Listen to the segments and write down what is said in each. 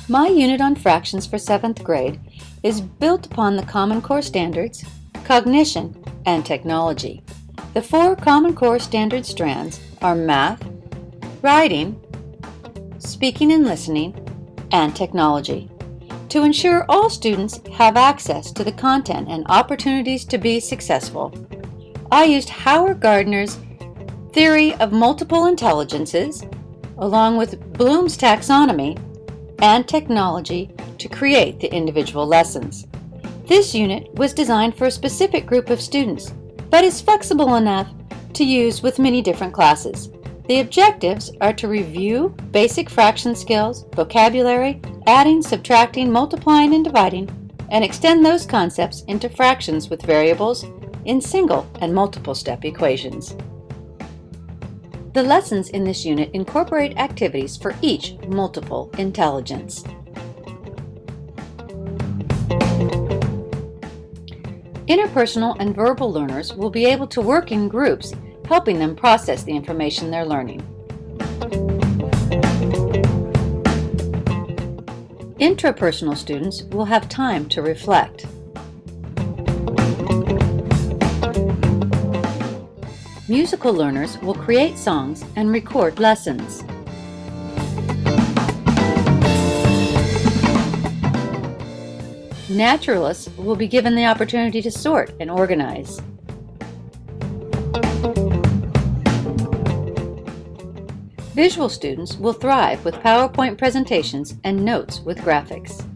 My unit on fractions for 7th grade is built upon the Common Core Standards, Cognition, and Technology. The 4 Common Core Standard strands are Math, Writing, Speaking and Listening, and Technology. To ensure all students have access to the content and opportunities to be successful, I used Howard Gardner's Theory of Multiple Intelligences, along with Bloom's Taxonomy, and Technology to create the individual lessons. This unit was designed for a specific group of students, but is flexible enough to use with many different classes. The objectives are to review basic fraction skills, vocabulary, adding, subtracting, multiplying, and dividing, and extend those concepts into fractions with variables in single and multiple step equations. The lessons in this unit incorporate activities for each multiple intelligence. Interpersonal and verbal learners will be able to work in groups, helping them process the information they're learning. Intrapersonal students will have time to reflect. Musical learners will create songs and record lessons. Naturalists will be given the opportunity to sort and organize. Visual students will thrive with PowerPoint presentations and notes with graphics.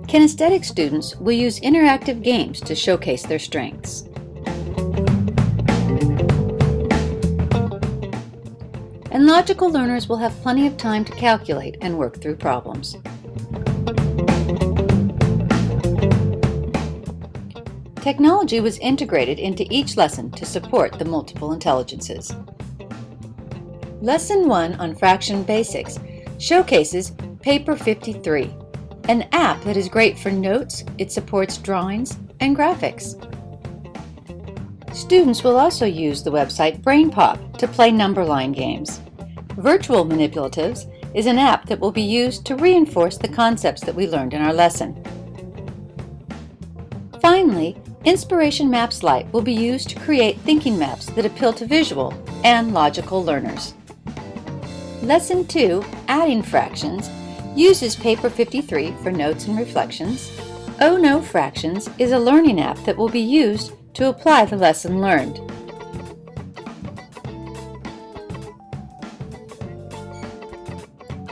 Kinesthetic students will use interactive games to showcase their strengths. And logical learners will have plenty of time to calculate and work through problems. Technology was integrated into each lesson to support the multiple intelligences. Lesson 1 on Fraction Basics showcases Paper 53, an app that is great for notes. It supports drawings and graphics. Students will also use the website BrainPop to play number line games. Virtual Manipulatives is an app that will be used to reinforce the concepts that we learned in our lesson. Finally, Inspiration Maps Lite will be used to create thinking maps that appeal to visual and logical learners. Lesson 2, Adding Fractions, uses Paper 53 for notes and reflections. Oh No Fractions is a learning app that will be used to apply the lesson learned.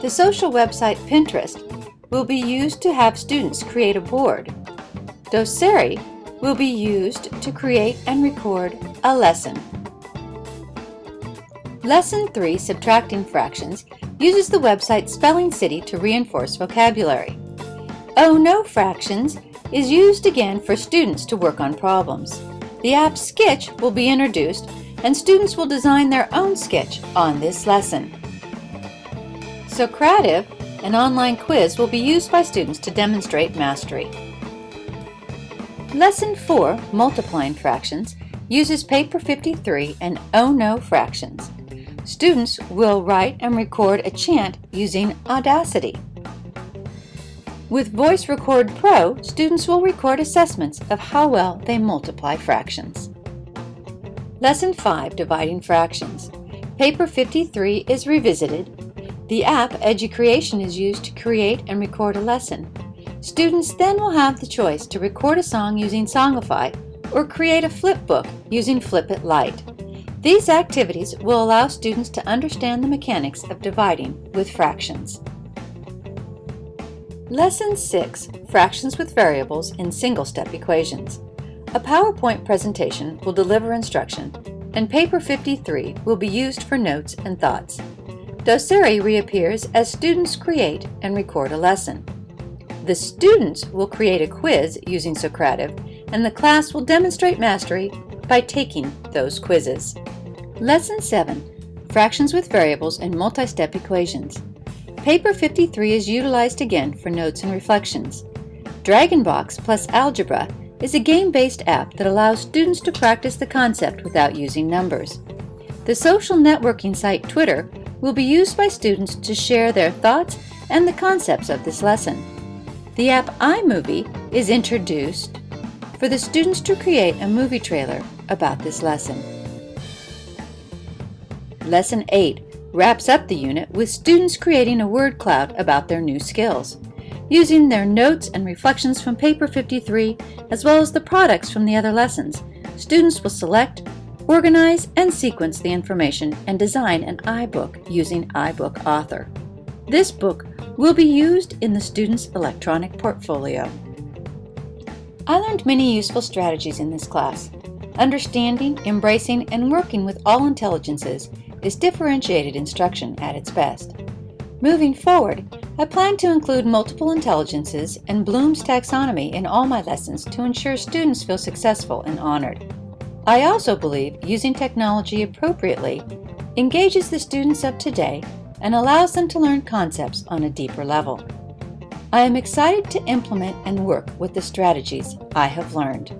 The social website Pinterest will be used to have students create a board. Doceri will be used to create and record a lesson. Lesson 3, Subtracting Fractions, uses the website Spelling City to reinforce vocabulary. Oh No Fractions is used again for students to work on problems. The app Sketch will be introduced, and students will design their own sketch on this lesson. Socrative, an online quiz, will be used by students to demonstrate mastery. Lesson 4, Multiplying Fractions, uses Paper 53 and Oh No Fractions. Students will write and record a chant using Audacity. With Voice Record Pro, students will record assessments of how well they multiply fractions. Lesson 5, Dividing Fractions. Paper 53 is revisited. The app EduCreation is used to create and record a lesson. Students then will have the choice to record a song using Songify or create a flip book using Flip-It Lite. These activities will allow students to understand the mechanics of dividing with fractions. Lesson 6, Fractions with Variables in Single-Step Equations. A PowerPoint presentation will deliver instruction, and Paper 53 will be used for notes and thoughts. Doceri reappears as students create and record a lesson. The students will create a quiz using Socrative, and the class will demonstrate mastery by taking those quizzes. Lesson 7, Fractions with Variables in Multi-Step Equations. Paper 53 is utilized again for notes and reflections. DragonBox plus Algebra is a game-based app that allows students to practice the concept without using numbers. The social networking site Twitter will be used by students to share their thoughts and the concepts of this lesson. The app iMovie is introduced for the students to create a movie trailer about this lesson. Lesson 8 wraps up the unit with students creating a word cloud about their new skills. Using their notes and reflections from paper 53, as well as the products from the other lessons, students will select, organize, and sequence the information and design an iBook using iBook Author. This book will be used in the student's electronic portfolio. I learned many useful strategies in this class. Understanding, embracing, and working with all intelligences is differentiated instruction at its best. Moving forward, I plan to include multiple intelligences and Bloom's taxonomy in all my lessons to ensure students feel successful and honored. I also believe using technology appropriately engages the students of today and allows them to learn concepts on a deeper level. I am excited to implement and work with the strategies I have learned.